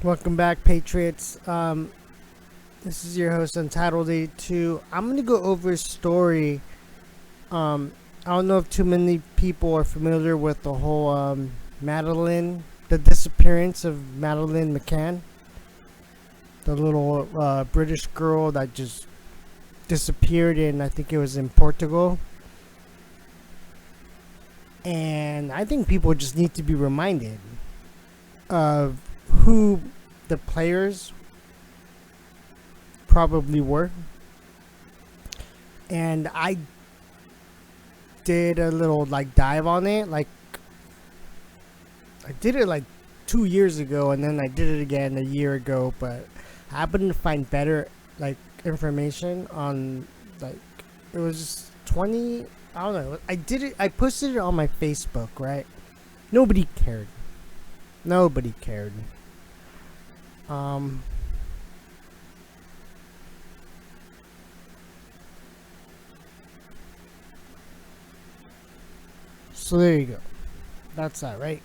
Welcome back, Patriots. This is your host, Untitled 82. I'm gonna go over a story. I don't know if too many people are familiar with the whole Madeleine, the disappearance of Madeleine McCann, the little British girl that just disappeared in, I think it was in Portugal. And I think people just need to be reminded of who the players probably were. And I did a little dive on it. I did it 2 years ago, and then I did it again a year ago, but I happened to find better information on it was just 20. I don't know. I posted it on my Facebook, right? Nobody cared. Nobody cared. So there you go. That's that, right?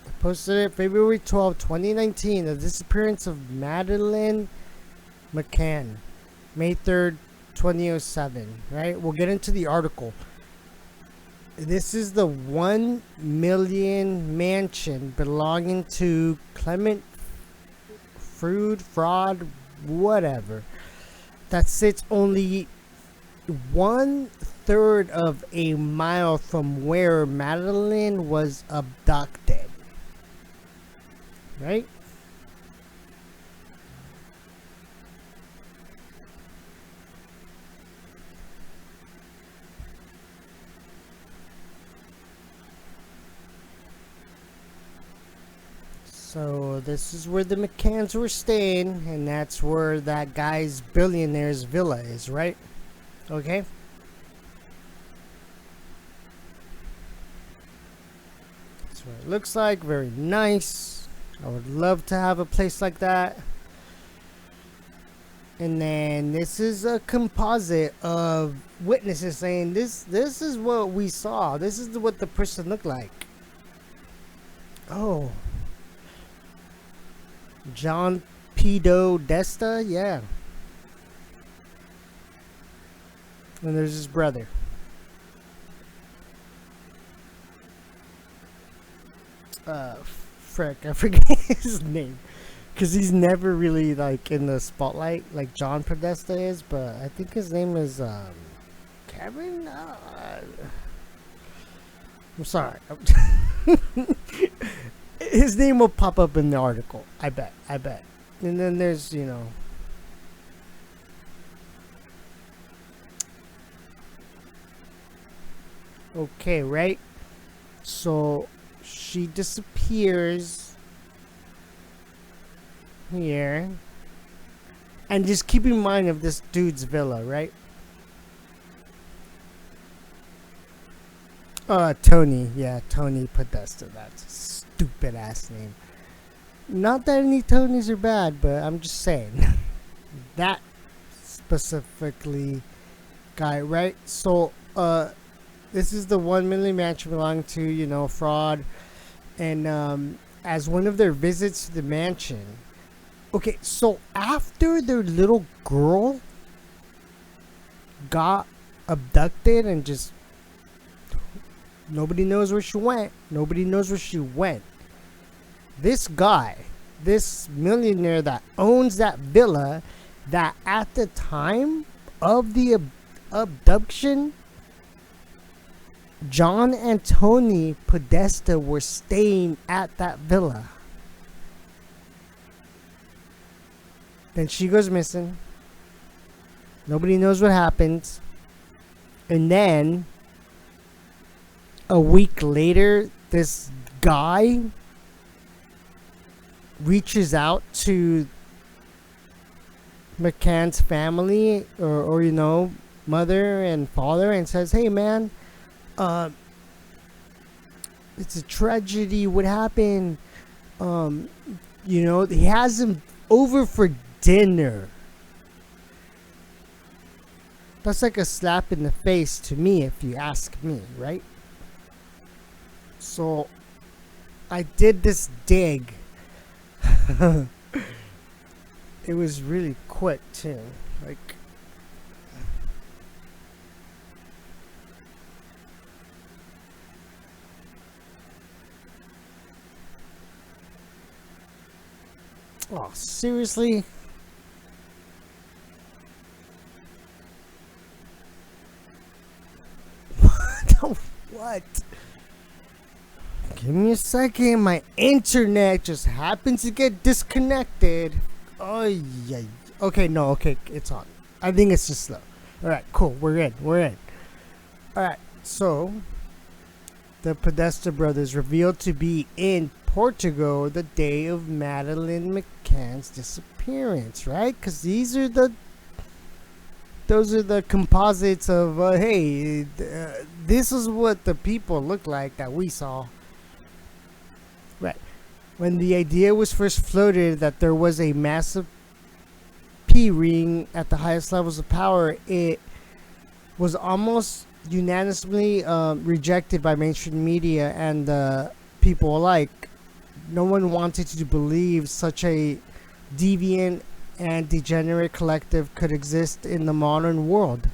I posted it February 12, 2019. The disappearance of Madeleine McCann. May 3rd, 2007. Right? We'll get into the article. This is the 1 million mansion belonging to Clement Fraud, whatever, that sits only 1/3 of a mile from where Madeleine was abducted. Right? So this is where the McCanns were staying, and that's where that guy's billionaire's villa is, right? Okay. That's what it looks like. Very nice. I would love to have a place like that. And then this is a composite of witnesses saying this is what we saw. This is what the person looked like. Oh. John Podesta, yeah. And there's his brother. Frick, I forget his name. Because he's never really, in the spotlight like John Podesta is, but I think his name is, Kevin? I'm sorry. His name will pop up in the article. I bet. And then there's, okay, right? So she disappears here. And just keep in mind of this dude's villa, right? Tony. Yeah, Tony Podesta. That's a stupid ass name. Not that any Tonys are bad, but I'm just saying. That specifically guy, right? So, this is the 1 million mansion belonging to, Fraud. And, as one of their visits to the mansion. Okay, so after their little girl got abducted and just nobody knows where she went. This guy, this millionaire that owns that villa, that at the time of the abduction, John and Tony Podesta were staying at that villa. Then she goes missing. Nobody knows what happens. And then a week later, this guy reaches out to McCann's family or mother and father and says, hey man, it's a tragedy. What happened? He has him over for dinner. That's like a slap in the face to me, if you ask me, right? So I did this dig It was really quick too. Like, oh, seriously? What? Give me a second. My internet just happens to get disconnected. Oh, yeah. Okay, no, okay, it's on. I think it's just slow. Alright, cool. We're in. We're in. Alright, so the Podesta brothers revealed to be in Portugal the day of Madeleine McCann's disappearance, right? Because those are the composites of hey, this is what the people look like that we saw. Right. When the idea was first floated that there was a massive P ring at the highest levels of power, it was almost unanimously rejected by mainstream media and people alike. No one wanted to believe such a deviant and degenerate collective could exist in the modern world,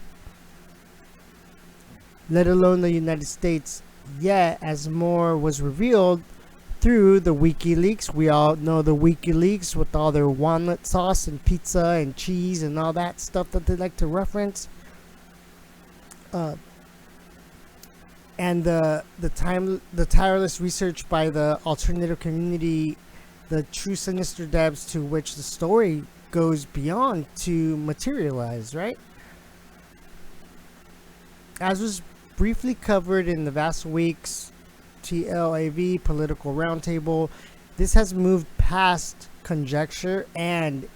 let alone the United States. Yet, as more was revealed through the WikiLeaks, we all know the WikiLeaks with all their walnut sauce and pizza and cheese and all that stuff that they like to reference. And the tireless research by the alternative community, the true sinister depths to which the story goes beyond to materialize, right? As was briefly covered in the last week's TLAV Political Roundtable, this has moved past conjecture and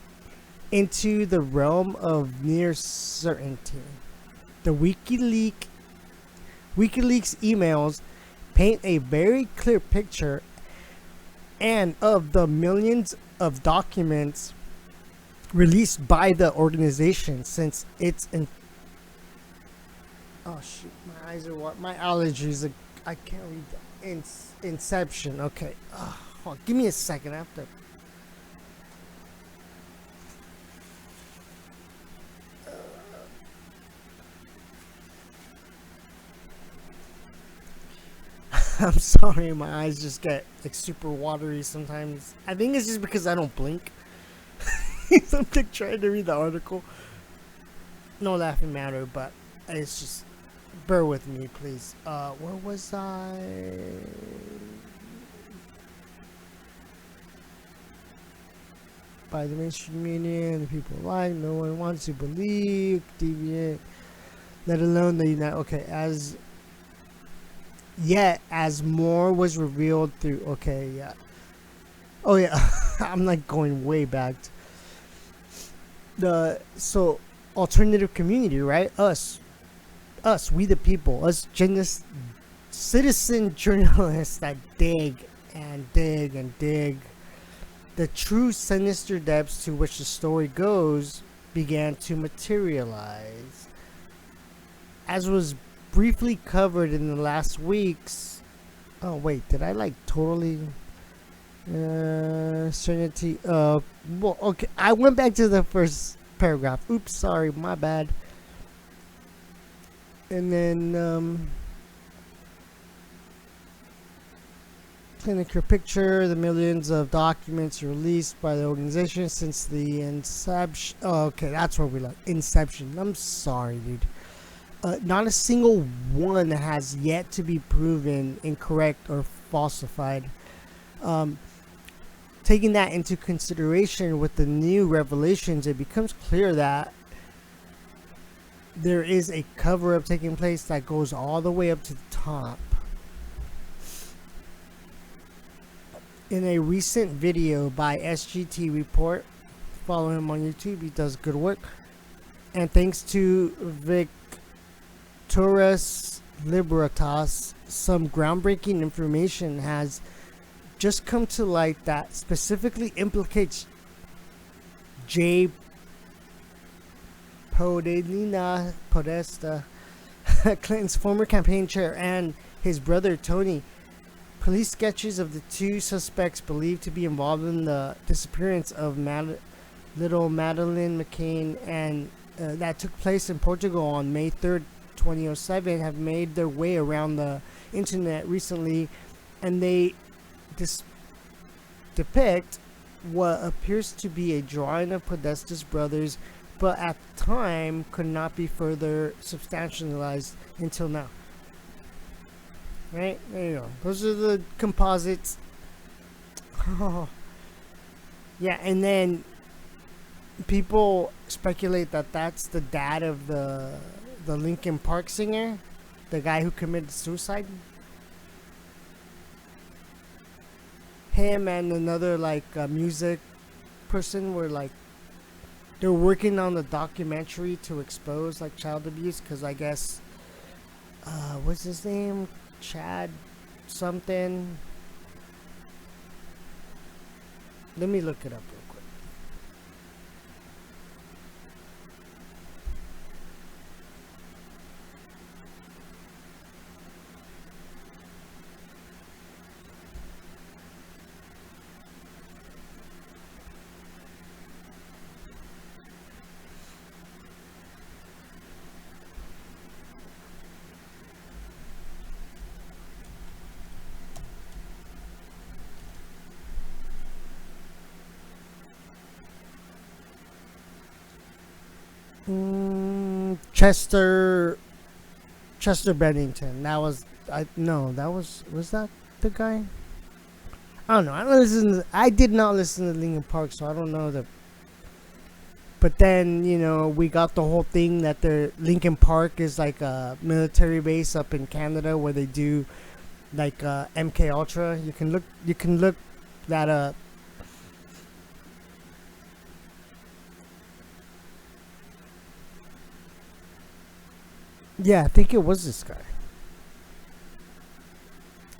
into the realm of near certainty. The WikiLeaks emails paint a very clear picture and of the millions of documents released by the organization since its oh shoot, my eyes are what, my allergies are, I can't read the inception. Okay, hold on, give me a second. I have to I'm sorry, my eyes just get like super watery sometimes. I think it's just because I don't blink. I'm like trying to read the article. No laughing matter, but it's just bear with me, please. Where was I? By the mainstream media and the people alike, no one wants to believe, deviate, let alone the United. Okay, as more was revealed through. Okay, yeah. Oh yeah, I'm like going way back. So alternative community, right? Us, we the people, us citizen journalists that dig and dig and dig. The true sinister depths to which the story goes began to materialize. As was briefly covered in the last week's. Oh wait, did I like totally? Serenity. Well, okay. I went back to the first paragraph. Oops, sorry, my bad. And then, clinic your picture. The millions of documents released by the organization since the inception. Oh, okay, that's where we like inception. I'm sorry, dude. Not a single one has yet to be proven incorrect or falsified. Taking that into consideration with the new revelations, it becomes clear that there is a cover-up taking place that goes all the way up to the top. In a recent video by SGT Report, follow him on YouTube, he does good work. And thanks to Victoras Libertas, some groundbreaking information has just come to light that specifically implicates J. Podesta, Clinton's former campaign chair, and his brother Tony. Police sketches of the two suspects believed to be involved in the disappearance of little Madeleine McCann, and that took place in Portugal on May 3rd, 2007, have made their way around the internet recently, and they dis- depict what appears to be a drawing of Podesta's brothers, but at the time could not be further substantialized until now. Right? There you go. Those are the composites. Yeah, and then people speculate that that's the dad of the Linkin Park singer, the guy who committed suicide. Him and another like music person were like they're working on the documentary to expose like child abuse, because I guess what's his name, Chad something. Let me look it up real quick. Chester Bennington. That was I no, that was that the guy? I don't know. I did not listen to Linkin Park, so I don't know the. But then we got the whole thing that their Linkin Park is like a military base up in Canada where they do like MK Ultra. You can look that up. Yeah, I think it was this guy.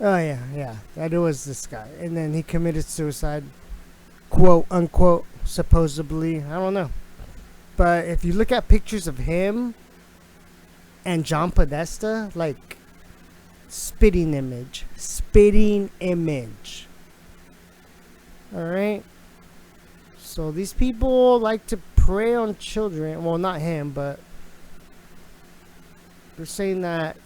Oh yeah, that it was this guy, and then he committed suicide, quote unquote, supposedly. I don't know, but if you look at pictures of him and John Podesta, like spitting image. All right. So these people like to prey on children. Well, not him, but they're saying that.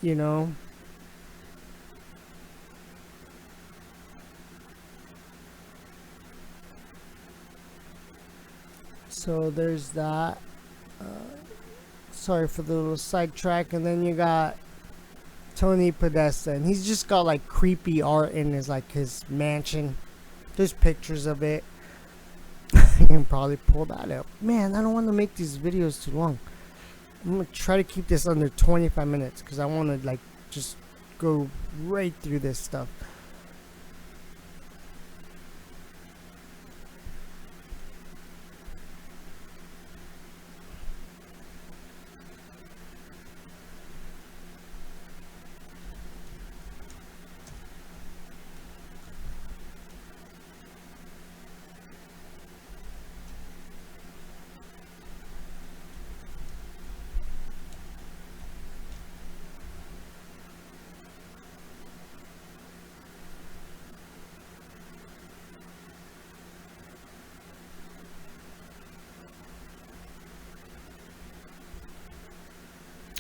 So there's that. Sorry for the little sidetrack. And then you got Tony Podesta, and he's just got like creepy art in his mansion. There's pictures of it. You can probably pull that up. Man, I don't want to make these videos too long. I'm gonna try to keep this under 25 minutes because I want to just go right through this stuff.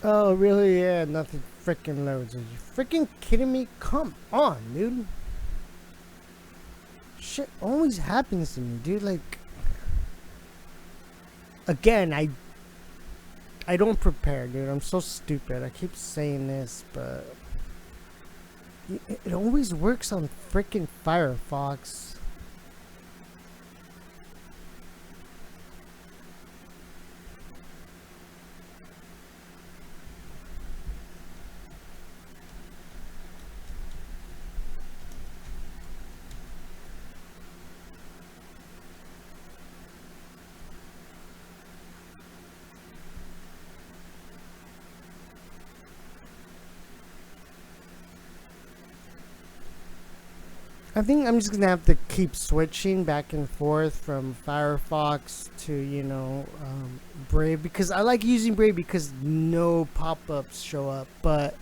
Oh, really? Yeah, nothing freaking loads. Are you freaking kidding me? Come on, dude. Shit always happens to me, dude. Like, again, I don't prepare, dude. I'm so stupid. I keep saying this, but it always works on freaking Firefox. I think I'm just gonna have to keep switching back and forth from Firefox to Brave, because I like using Brave because no pop-ups show up. But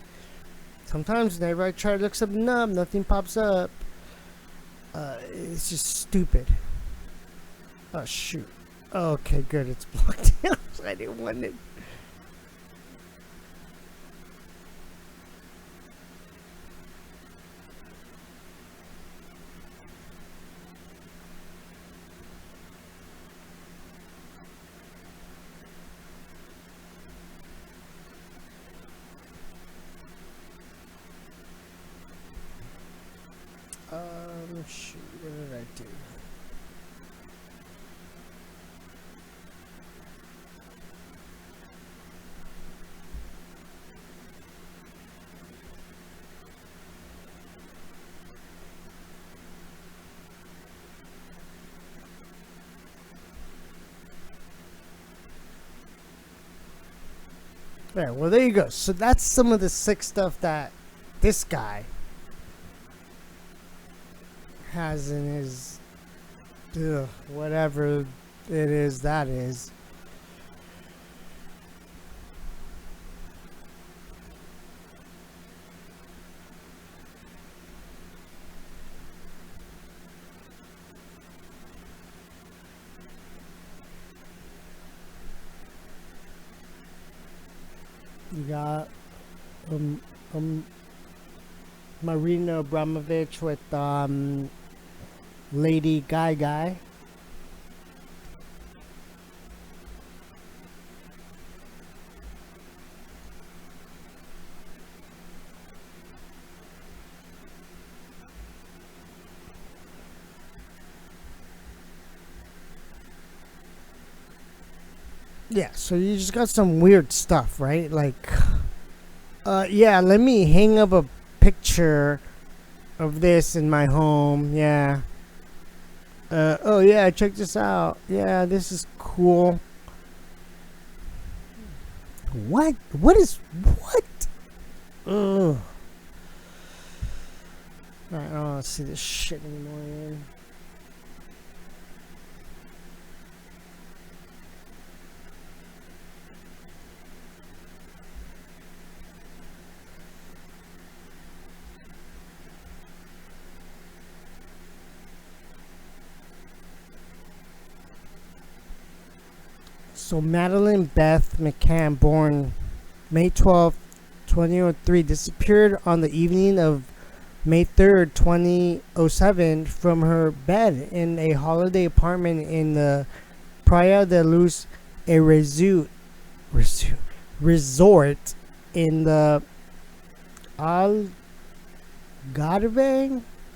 sometimes whenever I try to look something up, nothing pops up. It's just stupid. Oh shoot. Okay, good. It's blocked out. I didn't want it. Shoot, what did I do? There, well, there you go. So that's some of the sick stuff that this guy has in his, whatever it is that is. You got Marina Abramovich with Lady Guy. Yeah, so you just got some weird stuff, right? Like, yeah, let me hang up a picture of this in my home. Yeah. Oh yeah, check this out. Yeah, this is cool. What? What is what? Ugh. Alright, I don't want to see this shit anymore, man. So Madeleine Beth McCann, born May 12th, 2003, disappeared on the evening of May 3rd, 2007 from her bed in a holiday apartment in the Praia da Luz, a resort in the Algarve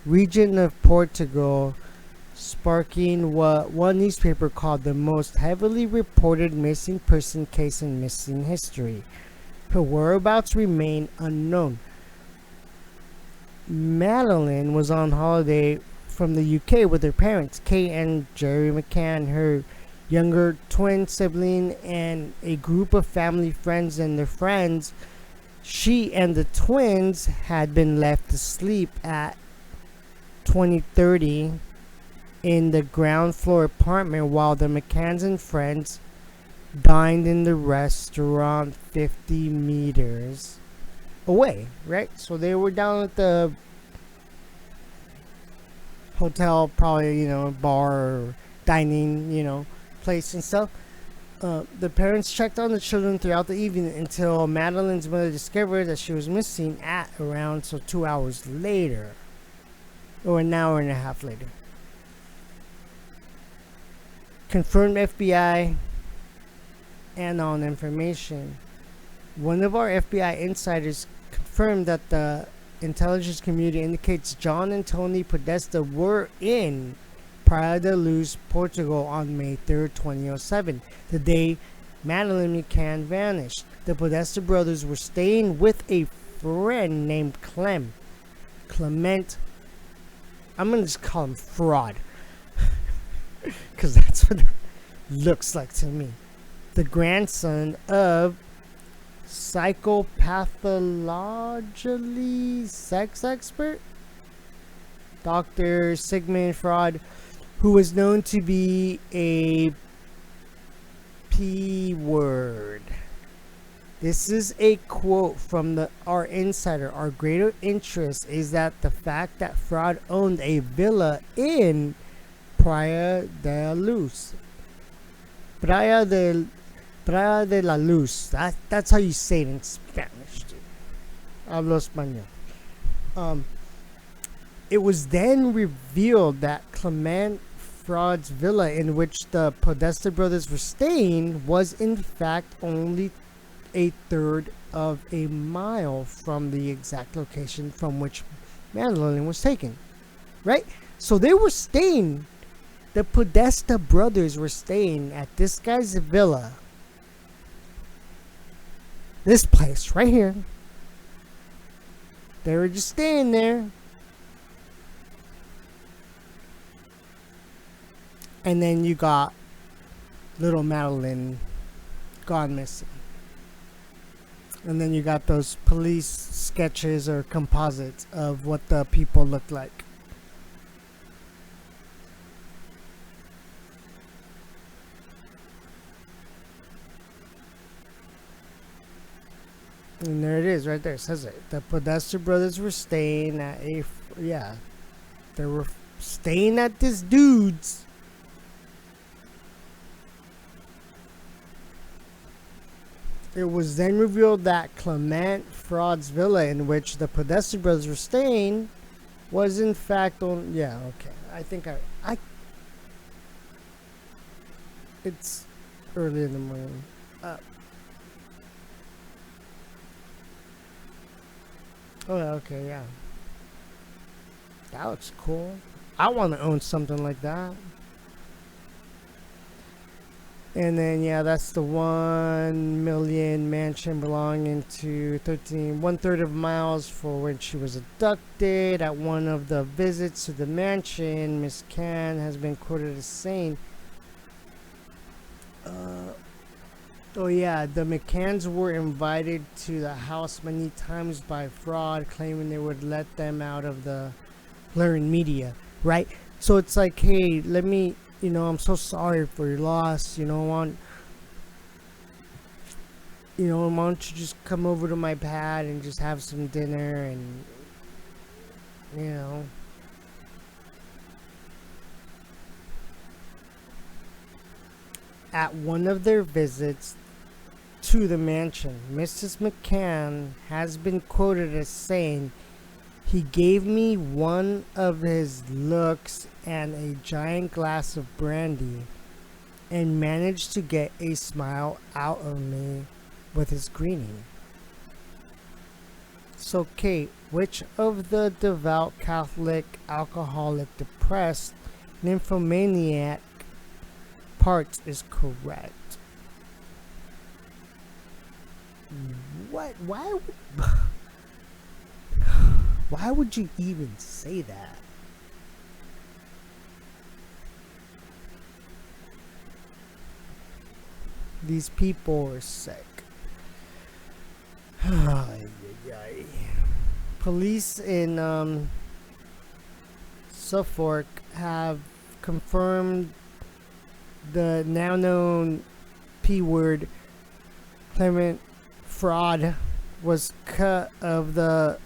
region of Portugal, sparking what one newspaper called the most heavily reported missing person case in missing history. Her whereabouts remain unknown. Madeleine was on holiday from the UK with her parents, Kate and Jerry McCann, her younger twin sibling, and a group of family friends and their friends. She and the twins had been left asleep at 2030 in the ground floor apartment while the McCanns and friends dined in the restaurant 50 meters away, right? So they were down at the hotel, probably, bar or dining, place and stuff. The parents checked on the children throughout the evening until Madeleine's mother discovered that she was missing at around 2 hours later, or an hour and a half later. Confirmed FBI and on information. One of our FBI insiders confirmed that the intelligence community indicates John and Tony Podesta were in Praia da Luz, Portugal on May 3rd, 2007, the day Madeleine McCann vanished. The Podesta brothers were staying with a friend named Clement. I'm going to just call him Fraud, because that's what it looks like to me. The grandson of psychopathologically sex expert Dr. Sigmund Freud, who was known to be a P word. This is a quote from our insider. Our greater interest is that the fact that Freud owned a villa in Praia da Luz, Praia de Praia de la Luz. That's how you say it in Spanish, dude. Hablo español. Um, it was then revealed that Clement Fraud's villa in which the Podesta brothers were staying was in fact only a third of a mile from the exact location from which Madeleine was taken. Right? So they were staying, the Podesta brothers were staying at this guy's villa. This place right here. They were just staying there. And then you got little Madeleine gone missing. And then you got those police sketches or composites of what the people looked like. And there it is, right there. It says it. The Podesta brothers were staying at they were staying at this dude's. It was then revealed that Clement Fraud's villa in which the Podesta brothers were staying was in fact on. Yeah, okay. I think I. It's early in the morning. Oh, okay, yeah. That looks cool. I want to own something like that. And then, yeah, that's the 1 million mansion belonging to 1/3 of miles for when she was abducted. At one of the visits to the mansion, Miss McCann has been quoted as saying, oh yeah, the McCanns were invited to the house many times by Fraud, claiming they would let them out of the blurring media, right? So it's like, hey, let me, I'm so sorry for your loss, why don't you just come over to my pad and just have some dinner and, At one of their visits to the mansion, Mrs. McCann has been quoted as saying, "He gave me one of his looks and a giant glass of brandy and managed to get a smile out of me with his greeting." So, Kate, which of the devout Catholic, alcoholic, depressed, nymphomaniac parts is correct? What? Why would you even say that? These people are sick. Police in Suffolk have confirmed the now known P word. Clement Fraud was cut of the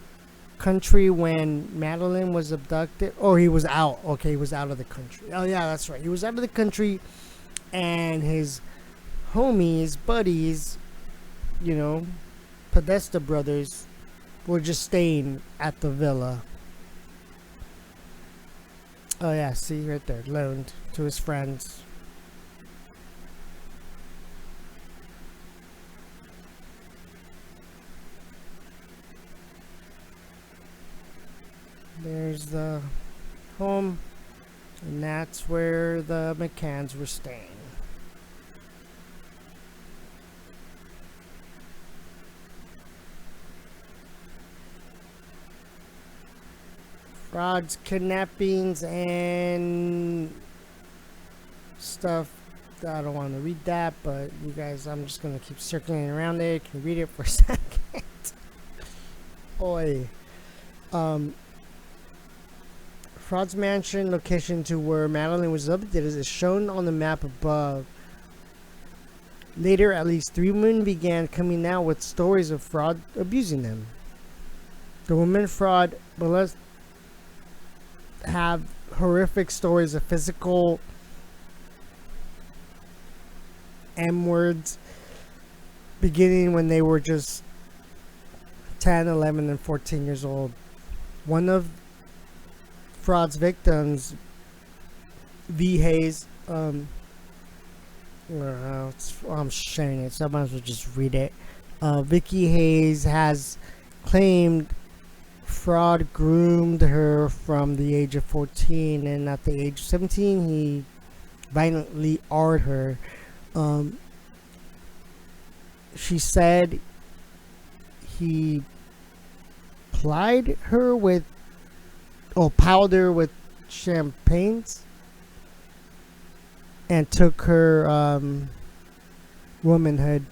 country when Madeleine was abducted. Oh, he was out. Okay, he was out of the country. Oh yeah, that's right. He was out of the country, and his homies, buddies, Podesta brothers, were just staying at the villa. Oh yeah, see right there, loaned to his friends. There's the home, and that's where the McCanns were staying. Frauds, kidnappings, and stuff. I don't want to read that, but you guys, I'm just going to keep circling around there. Can you read it for a second? Oi. Fraud's mansion location to where Madeleine was abducted is shown on the map above. Later, at least 3 women began coming out with stories of Fraud abusing them. The women Fraud have horrific stories of physical M words, beginning when they were just 10, 11, and 14 years old. One of fraud's victims, V. Hayes, I'm sharing it, so I might as well just read it. Vicky Hayes has claimed fraud groomed her from the age of 14, and at the age of 17, he violently R''d her. She said he plied her with, powder with champagnes and took her womanhood.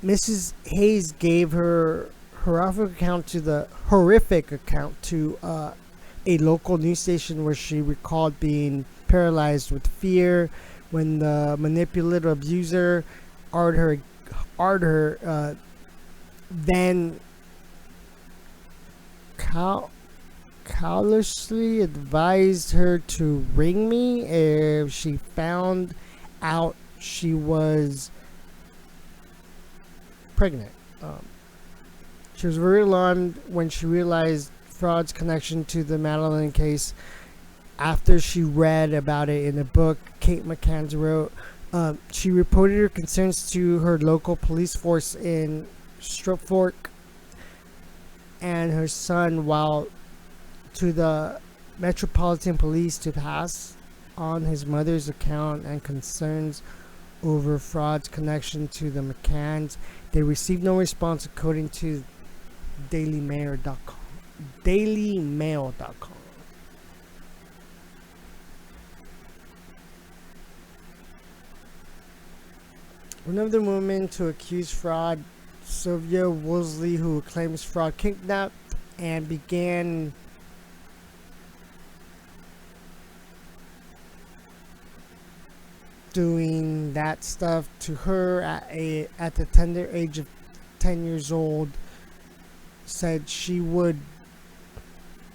Mrs. Hayes gave her horrific account to a local news station, where she recalled being paralyzed with fear when the manipulative abuser R''d her, then callously advised her to ring me if she found out she was pregnant. She was very alarmed when she realized fraud's connection to the Madeleine case after she read about it in a book Kate McCann wrote. She reported her concerns to her local police force in Stropfork and her son, while to the Metropolitan Police to pass on his mother's account and concerns over fraud's connection to the McCanns. They received no response, according to DailyMail.com. DailyMail.com. One of the women to accuse fraud, Sylvia Woolsey, who claims fraud kidnapped and began doing that stuff to her at the tender age of 10 years old, said she would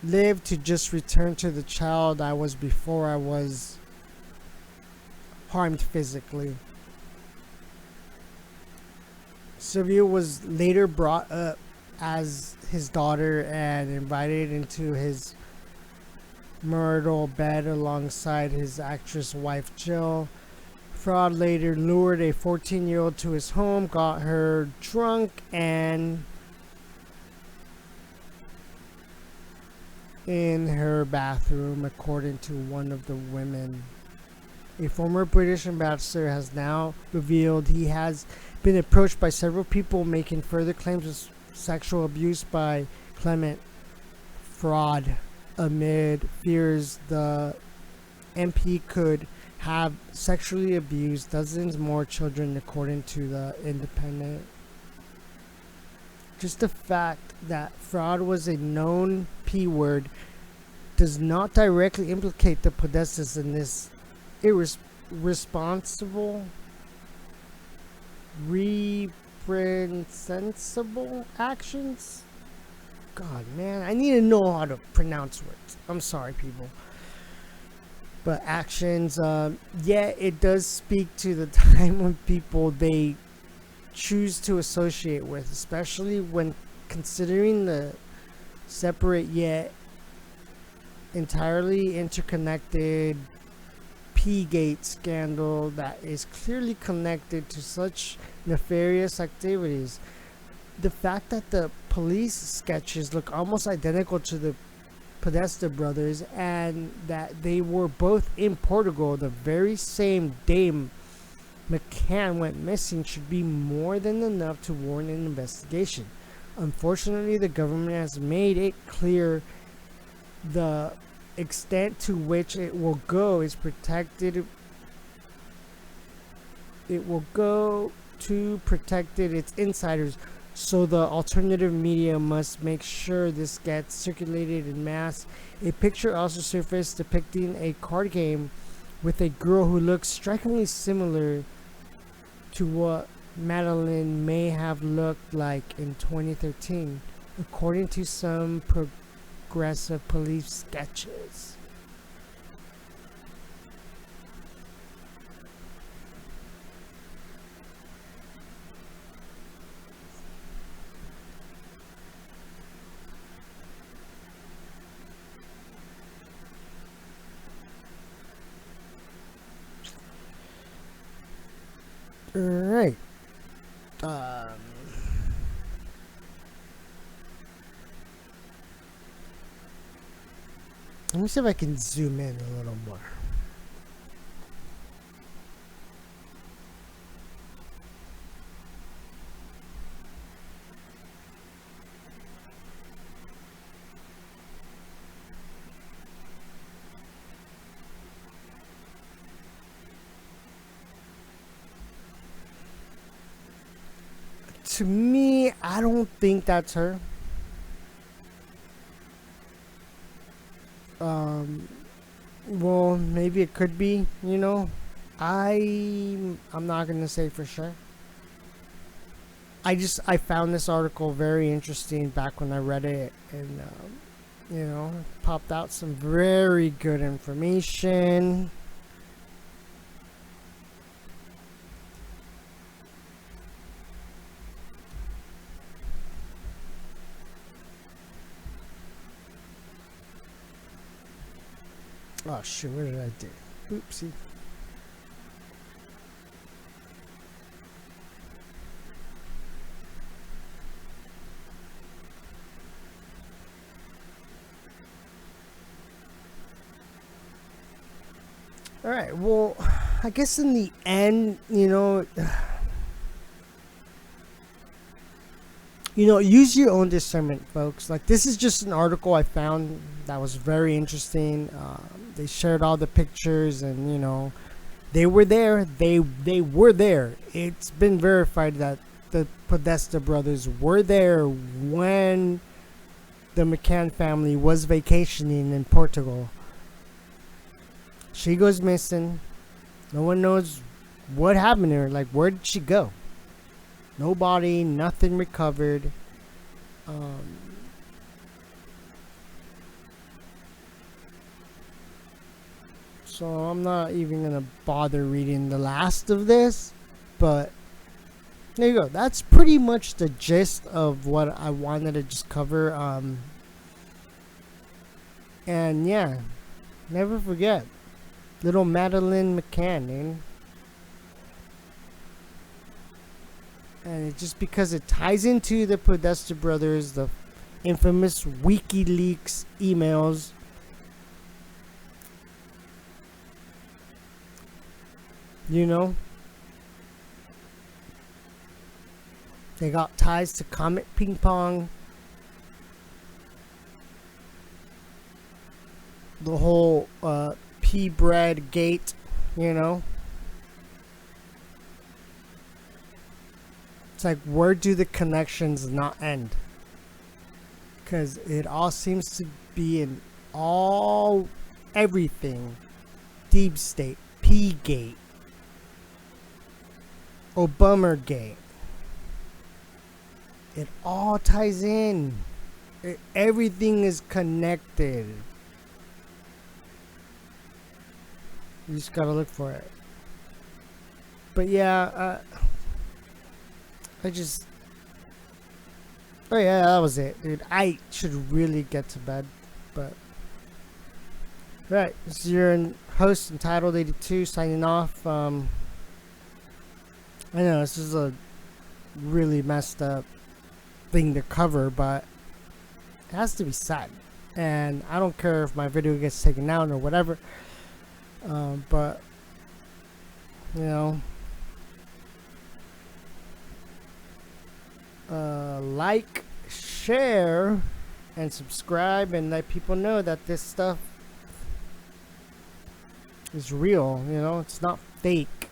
live to just return to the child I was before I was harmed physically. Sylvia was later brought up as his daughter and invited into his marital bed alongside his actress wife Jill. Fraud later lured a 14-year-old to his home, got her drunk, and in her bathroom, according to one of the women. A former British ambassador has now revealed he has been approached by several people making further claims of sexual abuse by Clement Fraud, amid fears the MP could have sexually abused dozens more children, according to the Independent. Just the fact that fraud was a known P word does not directly implicate the Podestas in this irresponsible, reprehensible actions. God, man, I need to know how to pronounce words. I'm sorry, people. But actions, it does speak to the time when people they choose to associate with, especially when considering the separate yet entirely interconnected P-Gate scandal that is clearly connected to such nefarious activities. The fact that the police sketches look almost identical to the Podesta brothers, and that they were both in Portugal the very same day McCann went missing, should be more than enough to warrant an investigation. Unfortunately, the government has made it clear the extent to which it will go is protected. It will go to protected its insiders, so the alternative media must make sure this gets circulated in mass. A picture also surfaced depicting a card game with a girl who looks strikingly similar to what Madeleine may have looked like in 2013, according to some progressive police sketches. Alright. Let me see if I can zoom in a little more. To me, I don't think that's her. Well, maybe it could be, you know. I'm not gonna say for sure. I found this article very interesting back when I read it, and you know, popped out some very good information. Oh shoot, what did I do? Oopsie. Alright, well, I guess in the end, you know, use your own discernment, folks. Like, this is just an article I found that was very interesting. They shared all the pictures, and you know, they were there. They were there. It's been verified that the Podesta brothers were there when the McCann family was vacationing in Portugal. She goes missing. No one knows what happened to her. Like, where did she go? No body, nothing recovered. So I'm not even gonna bother reading the last of this, but there you go. That's pretty much the gist of what I wanted to just cover. And yeah, never forget little Madeleine McCann, dude. And it, just because it ties into the Podesta brothers, the infamous WikiLeaks emails. You know, they got ties to Comet Ping Pong, the whole pea bread gate, you know. It's like, where do the connections not end? Because it all seems to be in everything. Deep State, P Gate, Obama Gate. It all ties in. Everything is connected. You just gotta look for it. But yeah, oh yeah, that was it, dude. I should really get to bed, but right, this is your host, Entitled 82, signing off. I know this is a really messed up thing to cover, but it has to be said, and I don't care if my video gets taken down or whatever. But you know, like, share, and subscribe, and let people know that this stuff is real. You know, it's not fake.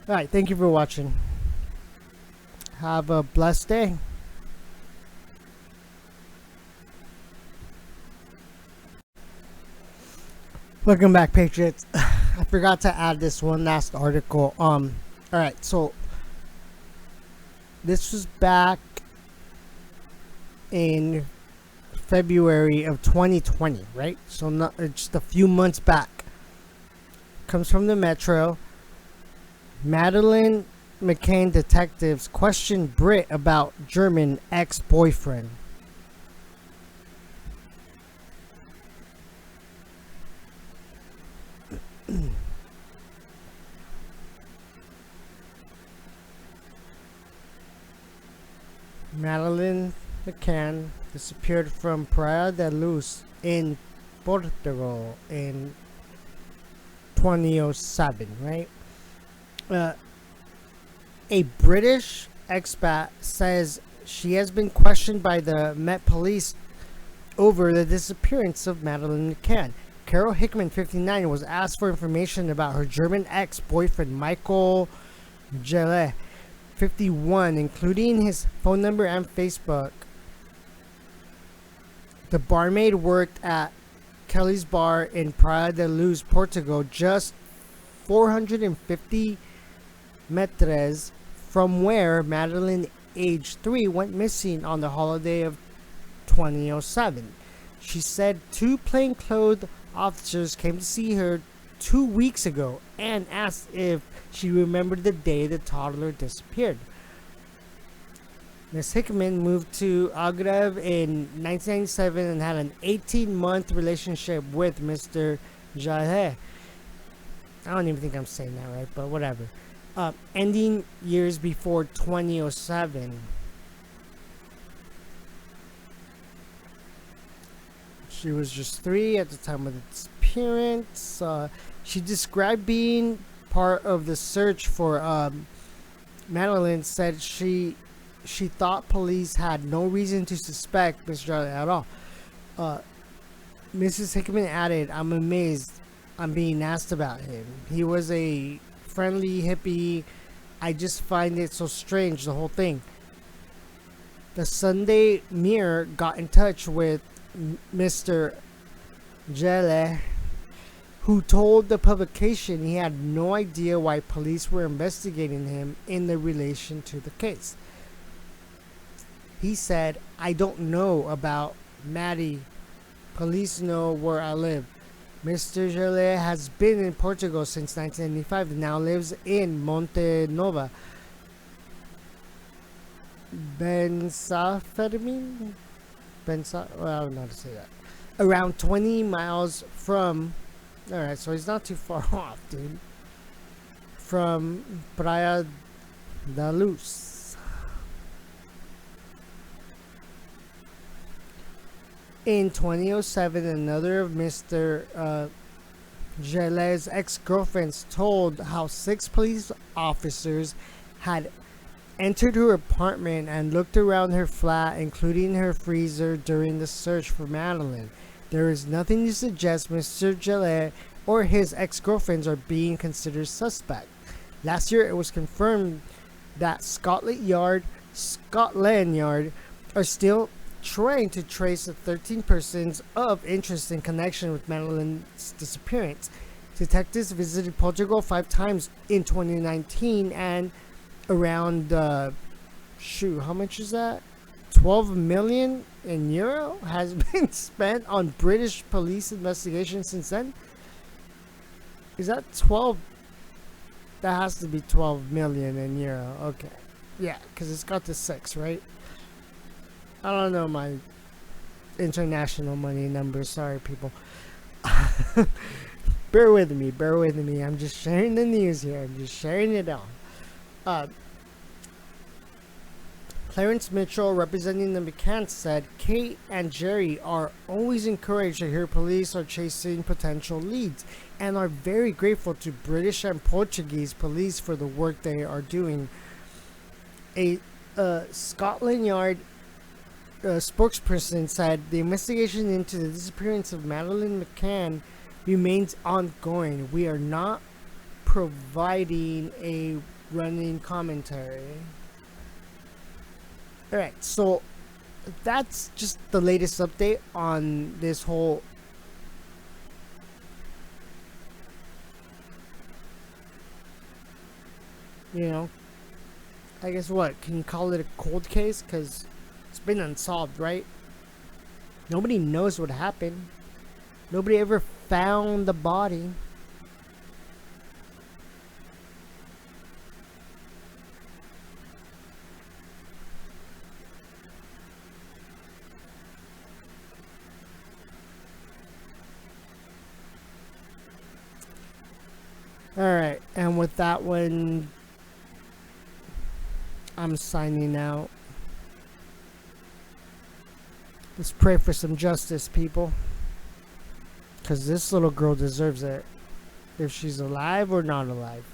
Alright, thank you for watching. Have a blessed day. Welcome back, Patriots. I forgot to add this one last article. Alright, so this was back in February of 2020, right? So not just a few months back. Comes from the Metro. Madeleine McCann detectives question Brit about German ex-boyfriend. Madeleine McCann disappeared from Praia da Luz in Portugal in 2007, right? Uh, a British expat says she has been questioned by the Met Police over the disappearance of Madeleine McCann. Carol Hickman, 59, was asked for information about her German ex-boyfriend Michael Gele, 51, including his phone number and Facebook. The barmaid worked at Kelly's Bar in Praia da Luz, Portugal, just 450 metres from where Madeleine, age 3, went missing on the holiday of 2007. She said 2 plainclothes officers came to see her 2 weeks ago and asked if she remembered the day the toddler disappeared. Miss Hickman moved to Algarve in 1997 and had an 18-month relationship with Mr. Jahe. I don't even think I'm saying that right, but whatever. Ending years before 2007. She was just 3 at the time of the disappearance. She described being part of the search for Madeleine. Said she thought police had no reason to suspect Mr. Charlie at all. Mrs. Hickman added, "I'm amazed I'm being asked about him. He was a friendly hippie. I just find it so strange, the whole thing." The Sunday Mirror got in touch with Mr. Gele, who told the publication he had no idea why police were investigating him in the relation to the case. He said, "I don't know about Maddie. Police know where I live. Mr. Gele has been in Portugal since 1995 and now lives in Monte Nova. Bensafermin? Well, I don't know how to say that. Around 20 miles from..." Alright, so he's not too far off, dude. From Praia da Luz. In 2007, another of Mr. Gele's ex-girlfriends told how 6 police officers had entered her apartment and looked around her flat, including her freezer, during the search for Madeleine. There is nothing to suggest Mr. Gele or his ex-girlfriends are being considered suspect. Last year, it was confirmed that Scotland Yard are still trying to trace the 13 persons of interest in connection with Madeleine's disappearance. Detectives visited Portugal 5 times in 2019 and around how much is that? 12 million in euro has been spent on British police investigation since then. Is that 12? That has to be 12 million in euro. Okay. Yeah, because it's got the 6, right? I don't know my international money numbers. Sorry, people. Bear with me. I'm just sharing the news here. I'm just sharing it on. Clarence Mitchell, representing the McCann, said Kate and Jerry are always encouraged to hear police are chasing potential leads and are very grateful to British and Portuguese police for the work they are doing. A Scotland Yard spokesperson said the investigation into the disappearance of Madeleine McCann remains ongoing. We are not providing a running commentary. Alright, so that's just the latest update on this whole I guess what? Can you call it a cold case? Because it's been unsolved, right? Nobody knows what happened. Nobody ever found the body. Alright, and with that one, I'm signing out. Let's pray for some justice, people. Because this little girl deserves it. If she's alive or not alive.